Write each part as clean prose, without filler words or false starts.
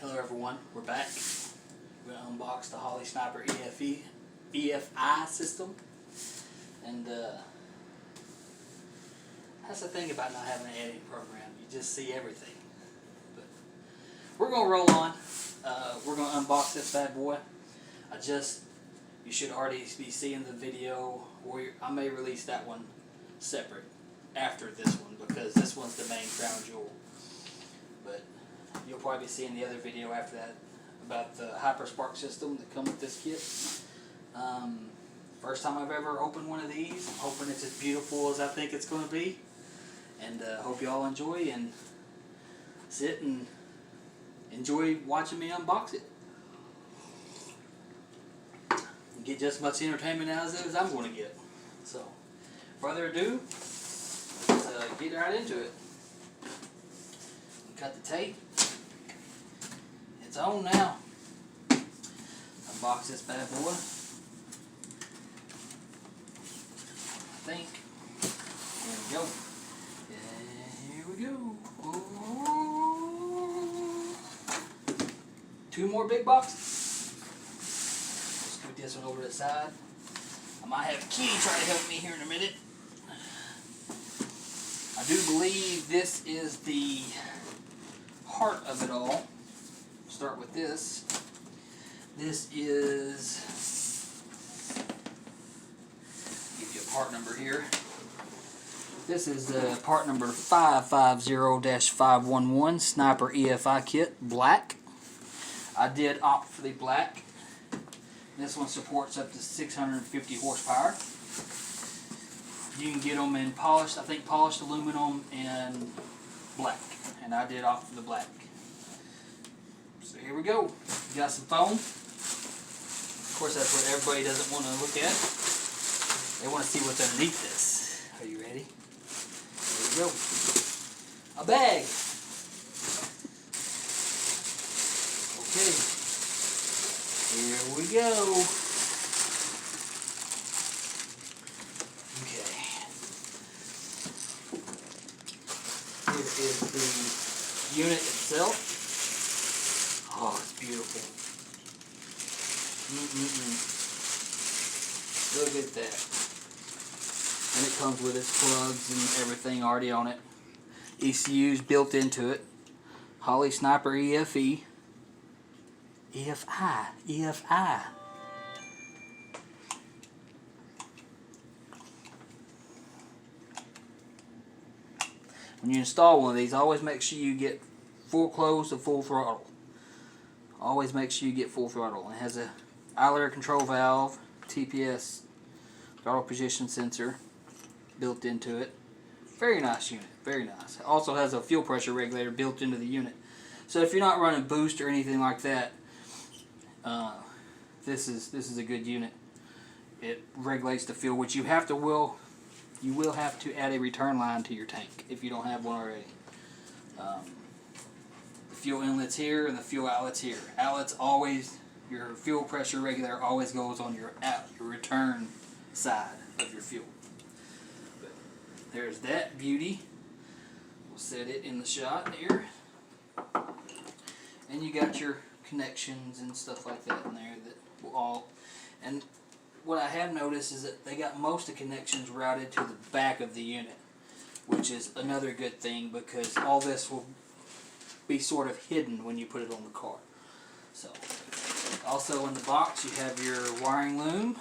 Hello everyone, we're back. We're going to unbox the Holley Sniper EFI system. And that's the thing about not having an editing program. You just see everything. But we're going to roll on. We're going to unbox this bad boy. You should already be seeing the video, or I may release that one separate after this one, because this one's the main crown jewel. But you'll probably be seeing the other video after that about the Hyperspark system that comes with this kit. First time I've ever opened one of these. I'm hoping it's as beautiful as I think it's going to be. And hope you all enjoy and sit and enjoy watching me unbox it. And get just as much entertainment out of it as I'm going to get. So, further ado, let's get right into it. Cut the tape. It's on now. Unbox this bad boy. I think. There we go. Here we go. Ooh. 2 more big boxes. Let's put this one over to the side. I might have Key try to help me here in a minute. I do believe this is the heart of it all. Start with this. This is, give you a part number here. This is part number 550-511 Sniper EFI kit, black. I did opt for the black. This one supports up to 650 horsepower. You can get them in polished, I think polished aluminum and black. And I did opt for the black. So here we go. We got some foam. Of course, that's what everybody doesn't want to look at. They want to see what's underneath this. Are you ready? Here we go. A bag. Okay. Here we go. Okay. Here is the unit itself. Oh, it's beautiful. Look at that. And it comes with its plugs and everything already on it. ECU's built into it. Holley Sniper EFI. EFI. When you install one of these, always make sure you get full close to full throttle. Always make sure you get full throttle. It has a idler control valve, TPS, throttle position sensor built into it. Very nice unit, very nice. It also has a fuel pressure regulator built into the unit. So if you're not running boost or anything like that, this is a good unit. It regulates the fuel, which you will have to add a return line to your tank if you don't have one already. The fuel inlet's here and the fuel outlet's here. Outlet's always, your fuel pressure regulator always goes on your return side of your fuel. But there's that beauty. We'll set it in the shot here. And you got your connections and stuff like that in there that will all. And what I have noticed is that they got most of the connections routed to the back of the unit, which is another good thing because all this will be sort of hidden when you put it on the car. So, also in the box you have your wiring loom.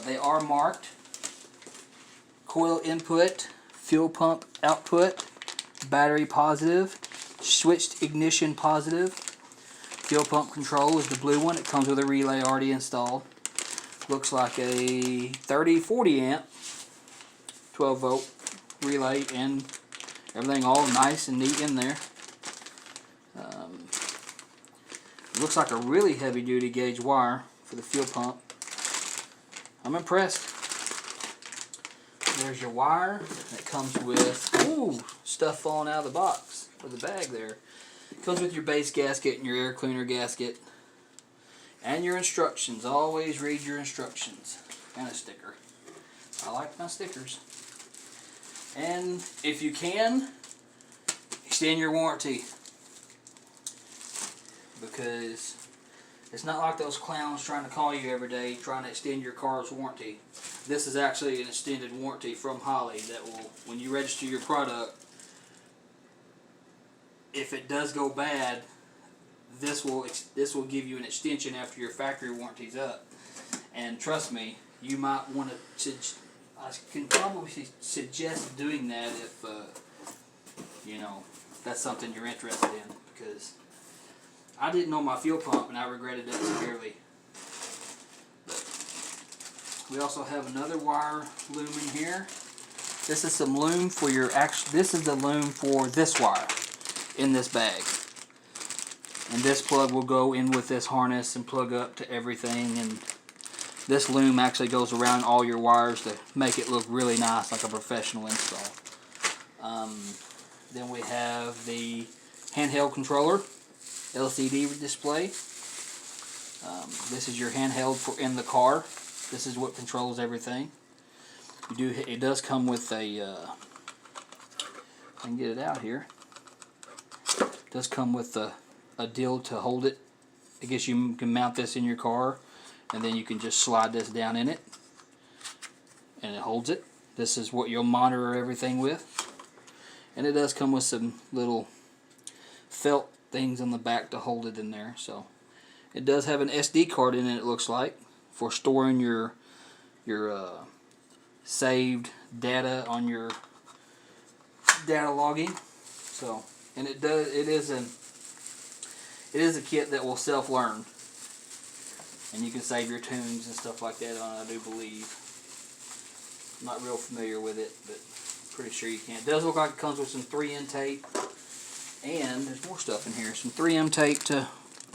They are marked. Coil input, fuel pump output, battery positive, switched ignition positive. Fuel pump control is the blue one. It comes with a relay already installed. Looks like a 30-40 amp 12 volt relay and everything all nice and neat in there. Looks like a really heavy duty gauge wire for the fuel pump. I'm impressed. There's your wire. It comes with stuff falling out of the box or the bag there. It comes with your base gasket and your air cleaner gasket. And your instructions. Always read your instructions. And a sticker. I like my stickers. And if you can, extend your warranty. because it's not like those clowns trying to call you every day trying to extend your car's warranty. This is actually an extended warranty from Holley that will, when you register your product, if it does go bad, this will give you an extension after your factory warranty's up. And trust me, you might want to. I can probably suggest doing that if you know, that's something you're interested in, because I didn't know my fuel pump and I regretted that severely. But we also have another wire loom in here. This is some loom for your this is the loom for this wire in this bag. And this plug will go in with this harness and plug up to everything, and this loom actually goes around all your wires to make it look really nice, like a professional install. Then we have the handheld controller, LCD display. This is your handheld for in the car. This is what controls everything. It does come with a, I can get it out here. It does come with a deal to hold it. I guess you can mount this in your car, and then you can just slide this down in it, and it holds it. This is what you'll monitor everything with. And it does come with some little felt things on the back to hold it in there. So it does have an SD card in it, it looks like, for storing your saved data on your data logging. So, and it is a kit that will self-learn, and you can save your tunes and stuff like that on it, I do believe. I'm not real familiar with it, but pretty sure you can. It does look like it comes with some 3M tape, and there's more stuff in here. Some 3M tape to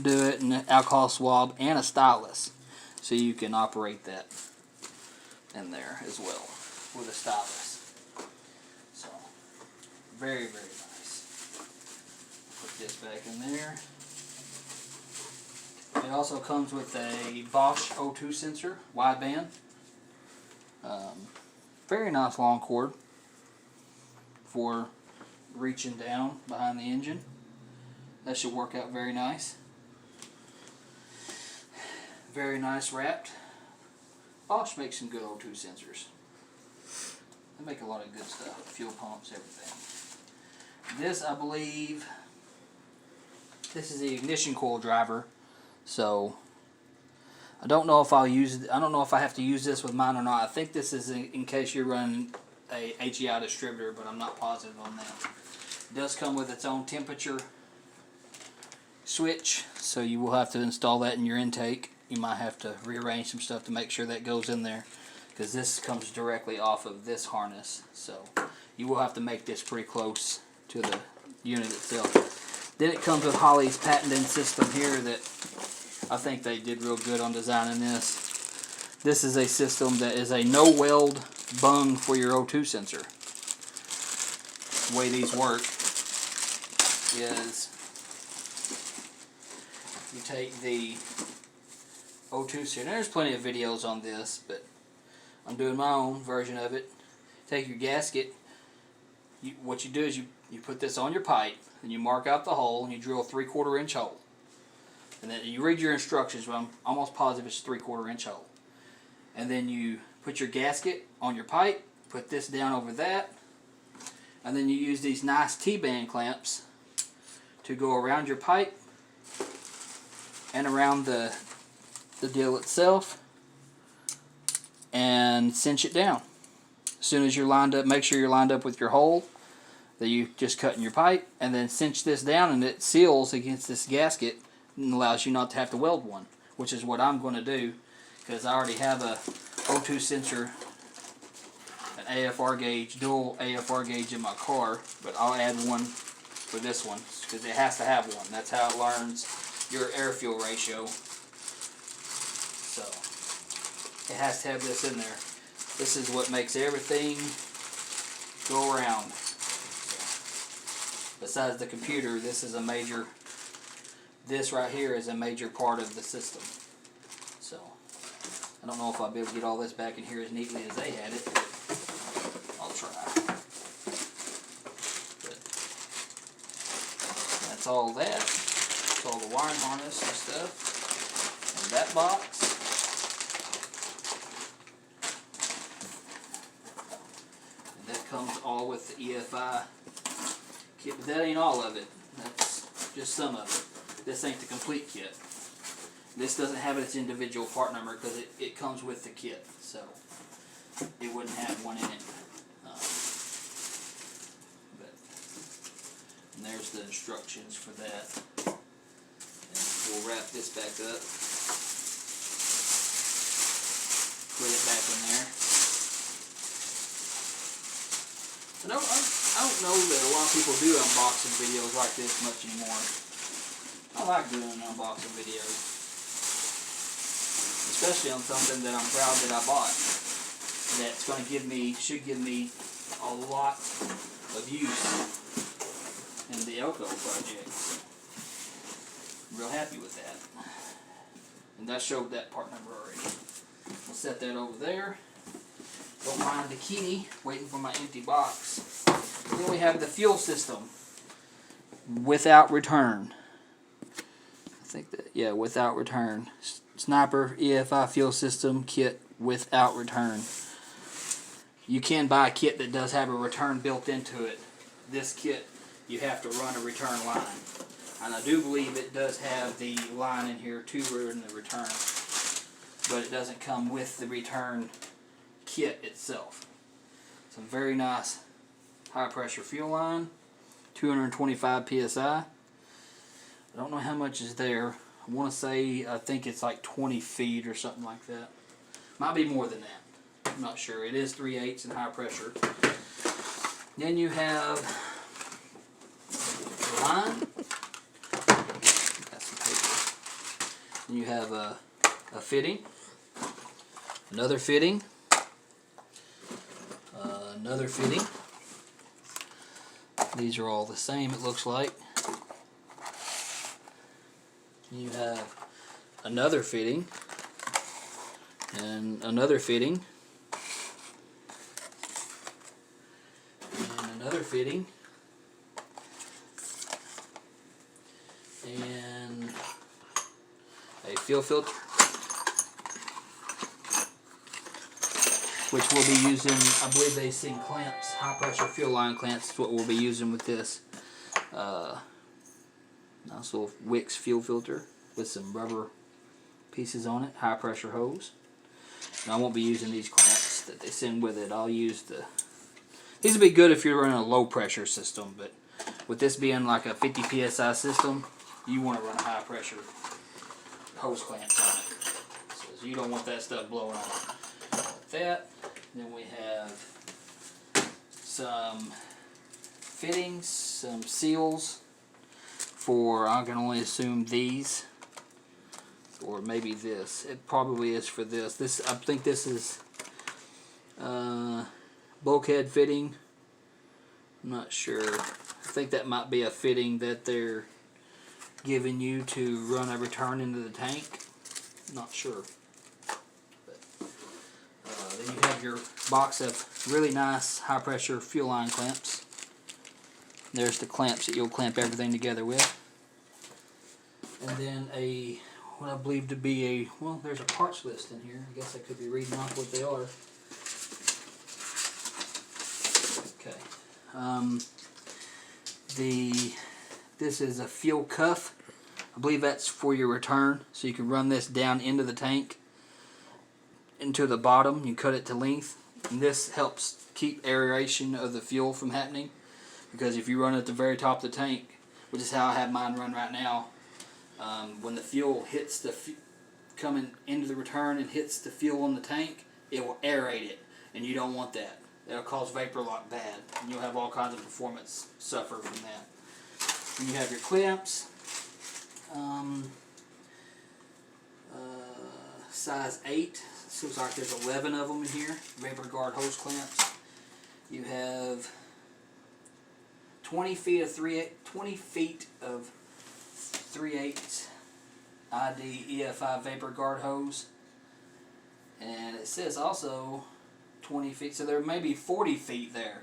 do it, and an alcohol swab, and a stylus, so you can operate that in there as well with a stylus. So, very, very nice. Put this back in there. It also comes with a Bosch O2 sensor, wideband. Very nice long cord for reaching down behind the engine. That should work out very nice. Very nice wrapped. Bosch makes some good O2 sensors. They make a lot of good stuff. Fuel pumps, everything. This, I believe, this is the ignition coil driver. So I don't know if I'll use it. I don't know if I have to use this with mine or not. I think this is in case you're running a HEI distributor, but I'm not positive on that. It does come with its own temperature switch, so you will have to install that in your intake. You might have to rearrange some stuff to make sure that goes in there, because this comes directly off of this harness. So you will have to make this pretty close to the unit itself. Then it comes with Holley's patented system here that I think they did real good on designing this. This is a system that is a no-weld bung for your O2 sensor. The way these work is you take the O2 sensor. There's plenty of videos on this, but I'm doing my own version of it. Take your gasket. What you do is you put this on your pipe, and you mark out the hole, and you drill a 3/4 inch hole. And then you read your instructions, but I'm almost positive it's a 3/4 inch hole. And then you put your gasket on your pipe, put this down over that, and then you use these nice T-band clamps to go around your pipe and around the deal itself and cinch it down. As soon as you're lined up, make sure you're lined up with your hole that you just cut in your pipe, and then cinch this down, and it seals against this gasket and allows you not to have to weld one, which is what I'm going to do, because I already have a O2 sensor, an AFR gauge, dual AFR gauge in my car, but I'll add one for this one because it has to have one. That's how it learns your air-fuel ratio. So it has to have this in there. This is what makes everything go around. Besides the computer, this is a major. This right here is a major part of the system. So I don't know if I'll be able to get all this back in here as neatly as they had it. I'll try. But that's all that. That's all the wiring harness and stuff. And that box. And that comes all with the EFI kit, but that ain't all of it. That's just some of it. This ain't the complete kit. This doesn't have its individual part number because it comes with the kit, so it wouldn't have one in it. And there's the instructions for that. And we'll wrap this back up. Put it back in there. I don't know that a lot of people do unboxing videos like this much anymore. I like doing unboxing videos, especially on something that I'm proud that I bought. That's going to should give me a lot of use in the Elko project. I'm real happy with that. And I showed that part number already. We'll set that over there. Don't mind the key, waiting for my empty box. Then we have the fuel system without return. I think that, yeah, without return. Sniper EFI fuel system kit without return. You can buy a kit that does have a return built into it. This kit, you have to run a return line. And I do believe it does have the line in here to run the return. But it doesn't come with the return kit itself. Some very nice high pressure fuel line. 225 PSI. I don't know how much is there. I want to say, I think it's like 20 feet or something like that. Might be more than that. I'm not sure. It is 3/8 in high pressure. Then you have the line. That's some paper. Then you have a fitting. Another fitting. Another fitting. These are all the same, it looks like. You have another fitting. And another fitting. And another fitting. And a fuel filter, which we'll be using. I believe they sing clamps, high pressure fuel line clamps is what we'll be using with this. Nice little Wix fuel filter with some rubber pieces on it, high pressure hose. And I won't be using these clamps that they send with it. I'll use the, these would be good if you're running a low pressure system, but with this being like a 50 PSI system, you want to run a high pressure hose clamps on it. So you don't want that stuff blowing on. Like that. Then we have some fittings, some seals for, I can only assume these, or maybe this. It probably is for this. I think this is bulkhead fitting. I'm not sure. I think that might be a fitting that they're giving you to run a return into the tank. Not sure. Then you have your box of really nice high pressure fuel line clamps. There's the clamps that you'll clamp everything together with. And then what I believe to be a, well, there's a parts list in here. I guess I could be reading off what they are. Okay. This is a fuel cuff. I believe that's for your return. So you can run this down into the tank, into the bottom. You cut it to length. And this helps keep aeration of the fuel from happening. Because if you run at the very top of the tank, which is how I have mine run right now, when the fuel hits the coming into the return and hits the fuel in the tank, it will aerate it, and you don't want that. It'll cause vapor lock bad, and you'll have all kinds of performance suffer from that. And you have your clamps, size 8. Seems like there's 11 of them in here. Vapor guard hose clamps. You have 20 feet of 3/8 ID EFI vapor guard hose, and it says also 20 feet, so there may be 40 feet there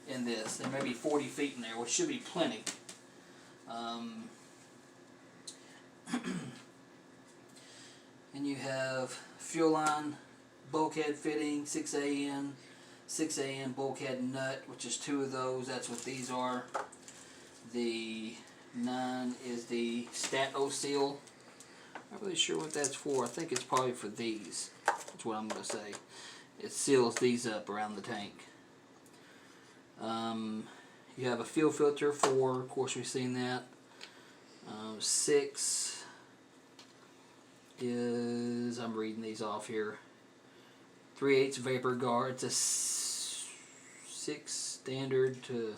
in this. There may be 40 feet in there, which should be plenty. fuel line bulkhead fitting, 6AN bulkhead nut, which is 2 of those. That's what these are. The 9 is the Stat-O seal. Not really sure what that's for. I think it's probably for these. That's what I'm going to say. It seals these up around the tank. You have a fuel filter for, of course we've seen that. 6 is, I'm reading these off here, 3/8 vapor guard. It's a 6 standard to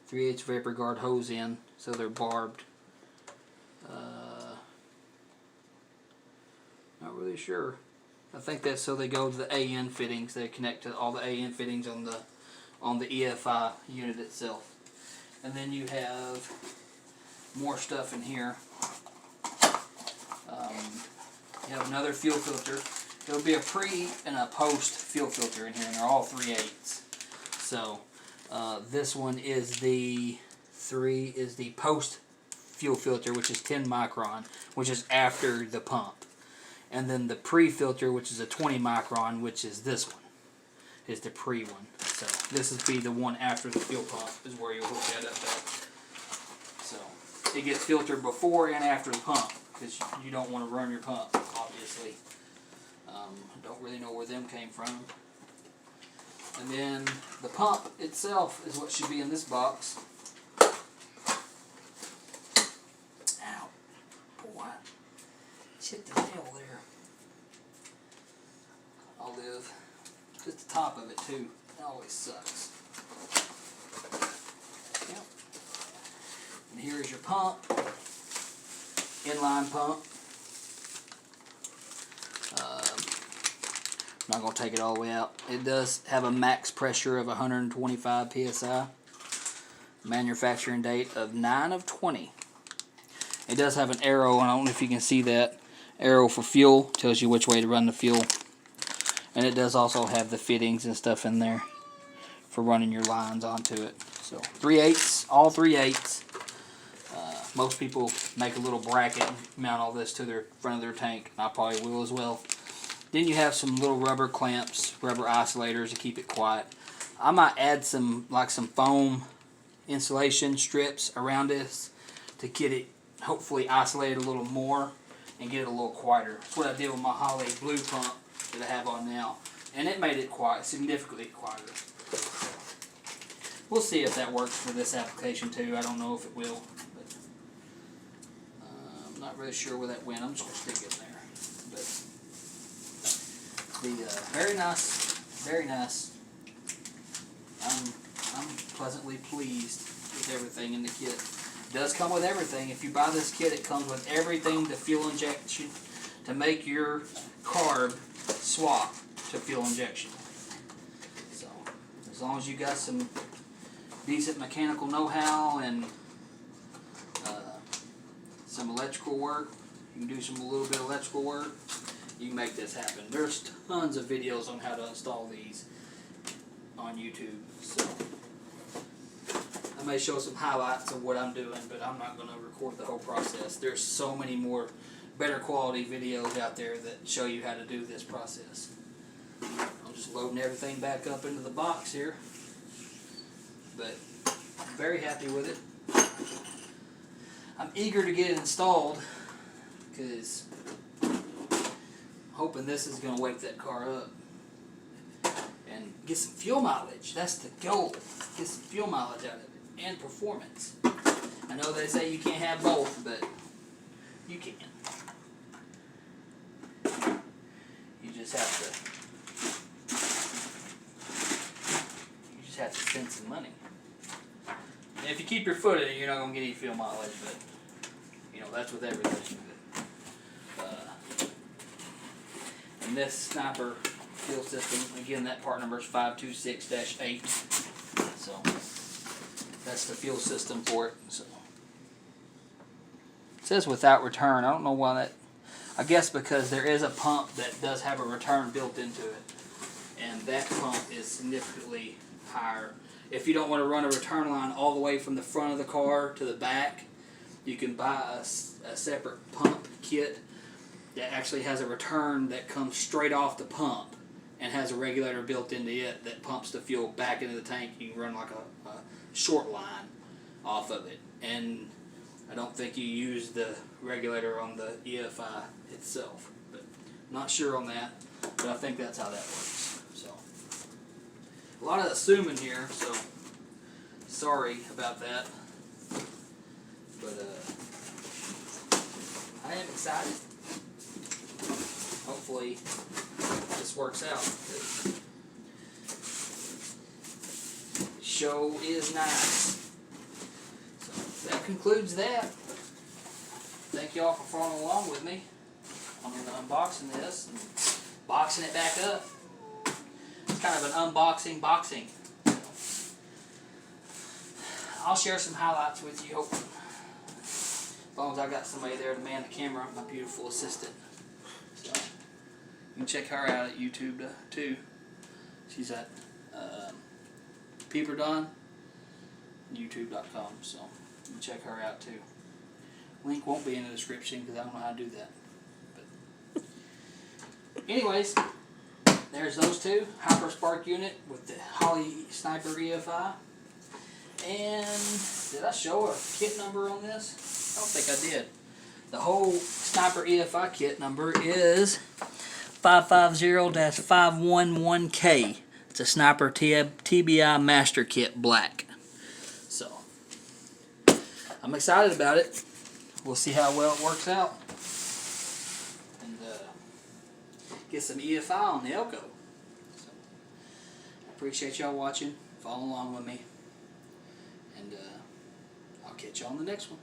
3/8 vapor guard hose in, so they're barbed. Not really sure. I think that's so they go to the AN fittings. They connect to all the AN fittings on the EFI unit itself. And then you have more stuff in here. You have another fuel filter. There will be a pre and a post fuel filter in here, and they're all 3/8. So this one is the post fuel filter, which is 10 micron, which is after the pump. And then the pre-filter, which is a 20 micron, which is this one, is the pre one. So this would be the one after the fuel pump, is where you'll hook that up at. So it gets filtered before and after the pump, because you don't want to run your pump, obviously. Don't really know where them came from. And then the pump itself is what should be in this box. Ow. Boy. Hit the nail there. I'll live. Just the top of it too. That always sucks. Yep. And here's your pump. Inline pump. I'm not going to take it all the way out. It does have a max pressure of 125 psi. Manufacturing date of 9/20. It does have an arrow, and I don't know if you can see that. Arrow for fuel, tells you which way to run the fuel. And it does also have the fittings and stuff in there for running your lines onto it. So 3/8, all 3/8. Most people make a little bracket and mount all this to their front of their tank. I probably will as well. Then you have some little rubber clamps, rubber isolators to keep it quiet. I might add some foam insulation strips around this to get it hopefully isolated a little more and get it a little quieter. That's what I did with my Holley blue pump that I have on now, and it made it quiet, significantly quieter. We'll see if that works for this application too. I don't know if it will, but I'm not really sure where that went. I'm just going to stick it in there. But very nice, very nice. I'm pleasantly pleased with everything in the kit. It does come with everything. If you buy this kit, it comes with everything to fuel injection to make your carb swap to fuel injection. So as long as you got some decent mechanical know-how and some electrical work, you can do a little bit of electrical work, you can make this happen. There's tons of videos on how to install these on YouTube. So I may show some highlights of what I'm doing, but I'm not going to record the whole process. There's so many more better quality videos out there that show you how to do this process. I'm just loading everything back up into the box here, but I'm very happy with it. I'm eager to get it installed because hoping this is going to wake that car up and get some fuel mileage. That's the goal. Get some fuel mileage out of it and performance. I know they say you can't have both, but you can. You just have to spend some money. And if you keep your foot in it, you're not going to get any fuel mileage, but you know, that's with everything. And this Sniper fuel system, again, that part number is 526-8. So that's the fuel system for it. So it says without return. I don't know why that. I guess because there is a pump that does have a return built into it, and that pump is significantly higher. If you don't want to run a return line all the way from the front of the car to the back, you can buy a separate pump kit that actually has a return that comes straight off the pump and has a regulator built into it that pumps the fuel back into the tank. You can run like a short line off of it. And I don't think you use the regulator on the EFI itself. But I'm not sure on that, but I think that's how that works. So a lot of assuming here, so sorry about that. But I am excited. Hopefully this works out. The show is nice. So that concludes that. Thank you all for following along with me on unboxing this and boxing it back up. It's kind of an unboxing boxing. I'll share some highlights with you, hopefully. As long as I got somebody there to man the camera, my beautiful assistant. So you can check her out at YouTube too. She's at peeperdon, youtube.com. So you can check her out too. Link won't be in the description because I don't know how to do that. But anyways, there's those two. Hyper Spark unit with the Holley Sniper EFI. And did I show a kit number on this? I don't think I did. The whole Sniper EFI kit number is 550-511K. It's a Sniper TBI Master Kit Black. So, I'm excited about it. We'll see how well it works out. And get some EFI on the Elko. So, I appreciate y'all watching. Follow along with me. And I'll catch you on the next one.